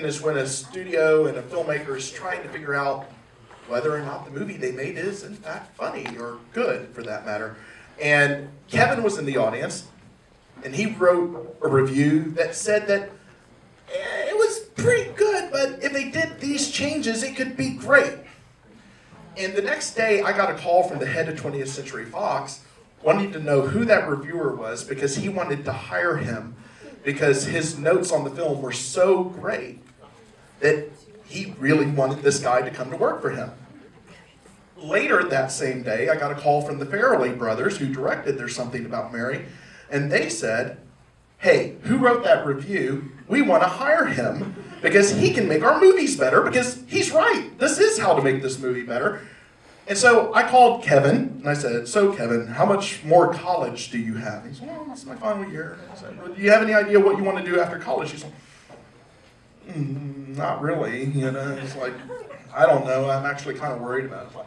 second is when a studio and a filmmaker is trying to figure out whether or not the movie they made is in fact funny or good, for that matter. And Kevin was in the audience, and he wrote a review that said that it was pretty good, but if they did these changes, it could be great. And the next day, I got a call from the head of 20th Century Fox wanting to know who that reviewer was, because he wanted to hire him because his notes on the film were so great that he really wanted this guy to come to work for him. Later that same day, I got a call from the Farrelly brothers, who directed There's Something About Mary, and they said, hey, who wrote that review? We want to hire him because he can make our movies better, because he's right. This is how to make this movie better. And so I called Kevin, and I said, so Kevin, how much more college do you have? He said, well, it's my final year. I said, well, do you have any idea what you want to do after college? He said, not really. You know, it's like, I don't know. I'm actually kind of worried about it. Like,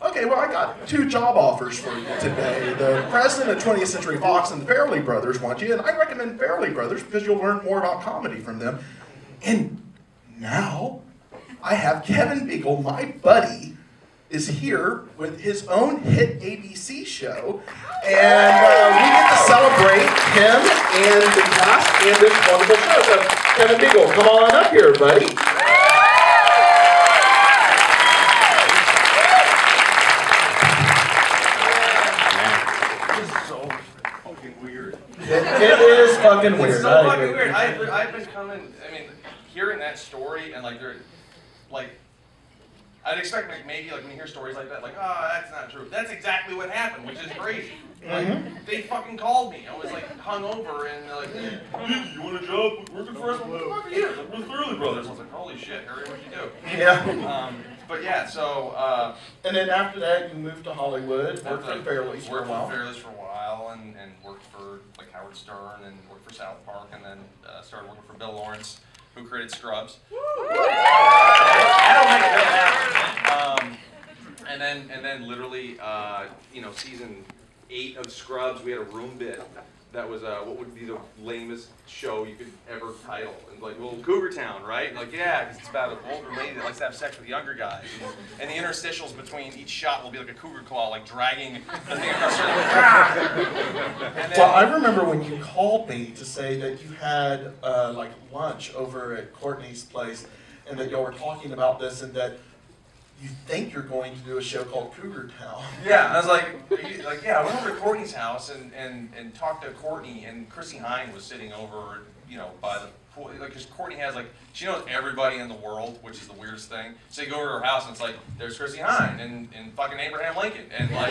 okay, well, I got 2 job offers for you today. The president of 20th Century Fox and the Farrelly brothers want you, and I recommend Farrelly brothers because you'll learn more about comedy from them. And now I have Kevin Biegel, my buddy, is here with his own hit ABC show, and we get to celebrate him and the cast and this wonderful show. So, Kevin Biegel, come on up here, buddy. It is fucking weird. It's so fucking weird. I've been coming, I mean, hearing that story and like, I'd expect like maybe like when you hear stories like that, like, oh, that's not true. That's exactly what happened, which is crazy. Like, they fucking called me. I was like hungover and they're like, hey, you want a job working for us? What the fuck are you? Like, we're the Farrelly brothers. I was like, holy shit, Harry, what'd you do? Yeah. But yeah, so. And then after that, you moved to Hollywood, worked for Farrelly's for a while. Worked for Farrelly's for a while and worked for like Howard Stern and worked for South Park, and then started working for Bill Lawrence, who created Scrubs. And then literally, you know, season 8 of Scrubs, we had a room bit that was what would be the lamest show you could ever title. And like, well, Cougar Town, right? And like, yeah, because it's about an older lady that likes to have sex with younger guys. And the interstitials between each shot will be like a cougar claw, like dragging the thing across. Well, I remember when you called me to say that you had like lunch over at Courtney's place, and that y'all were talking about this, and that you think you're going to do a show called Cougar Town. Yeah, I was like, yeah, I went over to Courtney's house and talked to Courtney, and Chrissy Hine was sitting over, you know, by the pool. Like, because Courtney has, like, she knows everybody in the world, which is the weirdest thing. So you go over to her house, and it's like, there's Chrissy Hine and fucking Abraham Lincoln, and like,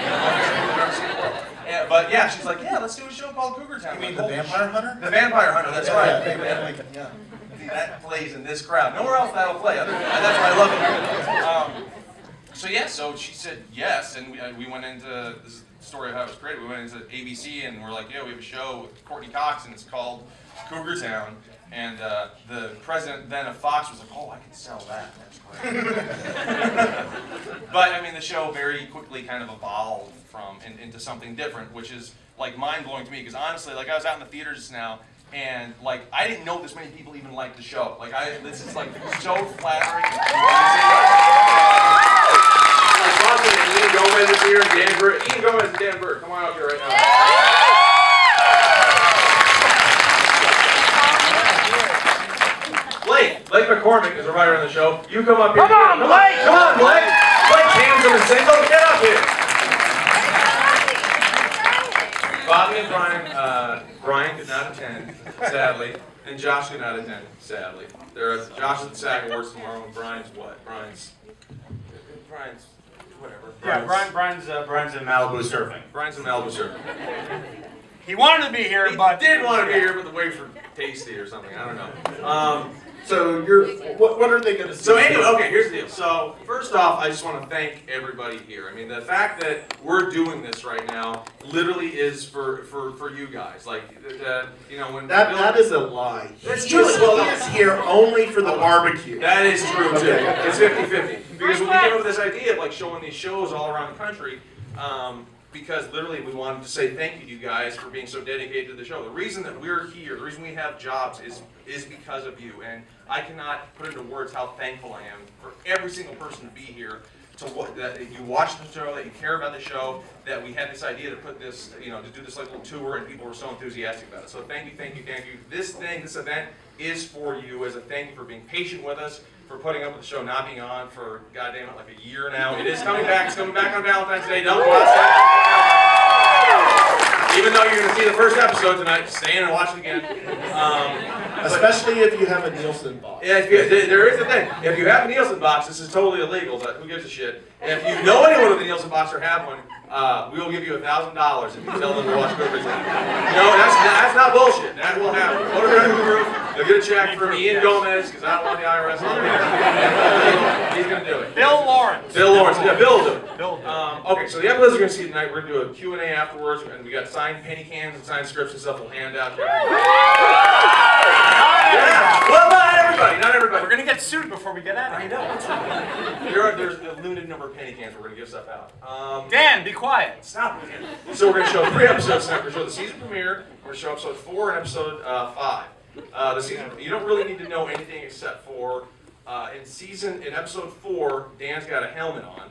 and, but yeah, she's like, yeah, let's do a show called Cougar Town. You mean the Vampire Hunter? The Vampire Hunter, that's right. Yeah, Abraham Lincoln, yeah. That plays in this crowd. Nowhere else that'll play. Other than that, that's why I love it. So yeah, so she said yes, and we went into this is the story of how it was created. We went into ABC, and we're like, yeah, we have a show with Courtney Cox, and it's called Cougar Town. And the president then of Fox was like, oh, I can sell that. That's great. But I mean, the show very quickly kind of evolved from into something different, which is like mind blowing to me. Because honestly, like I was out in the theaters now. And like I didn't know this many people even liked the show. Like this is like so flattering. Ian Gomez is here, and Dan Byrd. Ian Gomez and Dan Byrd, come on up here right now. Blake McCormick is a writer on the show. You come up here. Come on, Blake! Come on, Blake! Blake's handsome and single. Get up here. Bobby and Brian could not attend, sadly, and Josh could not attend, sadly. Josh is at the SAG Awards tomorrow, and Brian's what? Brian's whatever. Yeah, Brian's in Malibu surfing. Brian's in Malibu surfing. He wanted to be here, but he did want to be here, but the way for tasty or something. I don't know. So what are they going to say? So anyway, okay, here's the deal. So first off, I just want to thank everybody here. I mean, the fact that we're doing this right now literally is for you guys. Like, you know, when that is a lie. That's true. He is here only for the barbecue. That is true too. Okay. It's 50-50. Because when we came up with this idea of like showing these shows all around the country, because literally we wanted to say thank you to you guys for being so dedicated to the show. The reason that we're here, the reason we have jobs is because of you. And I cannot put into words how thankful I am for every single person to be here, that you watch the show, that you care about the show, that we had this idea to put this, to do this like little tour, and people were so enthusiastic about it. So thank you, thank you, thank you. This event is for you as a thank you for being patient with us, for putting up with the show not being on for, goddamn it, like a year now. It is coming back. It's coming back on Valentine's Day. Don't go outside. Even though you're going to see the first episode tonight, stay in and watch it again. Especially if you have a Nielsen box. Yeah, there is a thing. If you have a Nielsen box, this is totally illegal, but who gives a shit? If you know anyone with a Nielsen box or have one, we will give you $1,000 if you tell them to watch Cougar tonight. No, that's not bullshit. That will happen. Put it under the roof. You'll get a check from Ian Gomez, because I don't want the IRS on me. He's going to do it. Bill Lawrence. Bill Lawrence. Yeah, Bill will do it. Bill. Okay, so the episodes you're going to see tonight, we're going to do a Q&A afterwards, and we got signed penny cans and signed scripts and stuff we'll hand out to everybody. Yeah. Well, not everybody. Not everybody. We're going to get sued before we get out of here. I know. There's a limited number of penny cans we're going to give stuff out. Dan, be quiet. Stop it. So we're going to show 3 episodes tonight. We're going to show the season premiere. We're going to show episode 4 and episode 5. The season, you don't really need to know anything except for in episode 4, Dan's got a helmet on.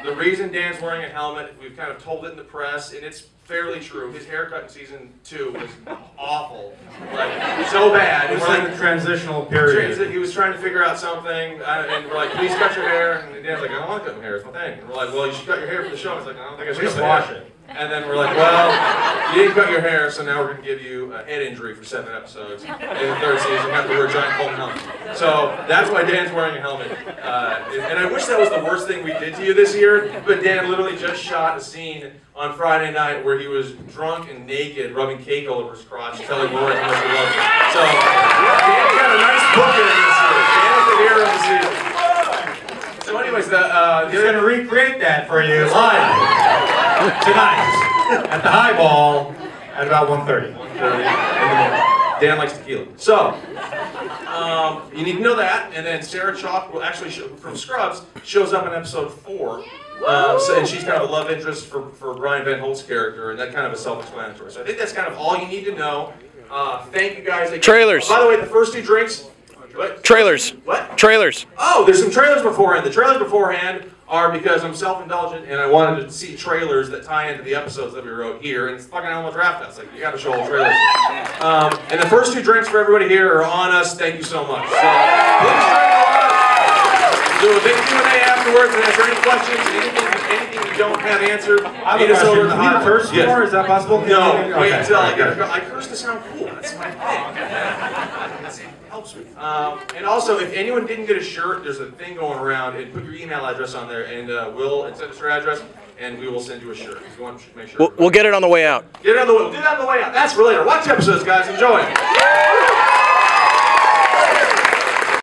The reason Dan's wearing a helmet, we've kind of told it in the press, and it's fairly true. His haircut in season 2 was awful, like so bad. It was like a transitional period. He was trying to figure out something, and we're like, please cut your hair. And Dan's like, I don't want to cut my hair, it's my thing. And we're like, well, you should cut your hair for the show. He's like, I don't think I should wash it. And then we're like, well, you didn't cut your hair, so now we're going to give you a head injury for 7 episodes. In the 3rd season, you have to wear a giant foam helmet. So that's why Dan's wearing a helmet. And I wish that was the worst thing we did to you this year, but Dan literally just shot a scene on Friday night where he was drunk and naked, rubbing cake all over his crotch, telling Laura how much he loved her. So Dan got a nice book in this year. Dan is the hero of the season. So anyways, He's going to recreate that for you live tonight at the Highball at about 1:30. Dan likes tequila. So, you need to know that, and then Sarah Chalk will actually, from Scrubs, shows up in episode 4. And she's kind of a love interest for Brian Van Holt's character, and that kind of is self-explanatory. So I think that's kind of all you need to know. Thank you guys again. Trailers. By the way, the first 2 drinks. What? Trailers. What? Trailers. Oh, there's some trailers beforehand. The trailers beforehand are because I'm self-indulgent and I wanted to see trailers that tie into the episodes that we wrote here. And it's fucking Alamo Draft House. Like, you gotta show all the trailers. And the first 2 drinks for everybody here are on us. Thank you so much. So, please drink along. Do a big Q&A afterwards and answer any questions, anything you don't have answeed. Meet us over at the Highball. Curse more? Is that possible? No, wait until I curse to sound cool. That's my thing. Helps me. And also, if anyone didn't get a shirt, there's a thing going around, and put your email address on there, and send us your address, and we will send you a shirt. If you want to make sure. We'll get it on the way out. Get it on the way. We'll do that on the way out. That's for later. Watch episodes, guys. Enjoy.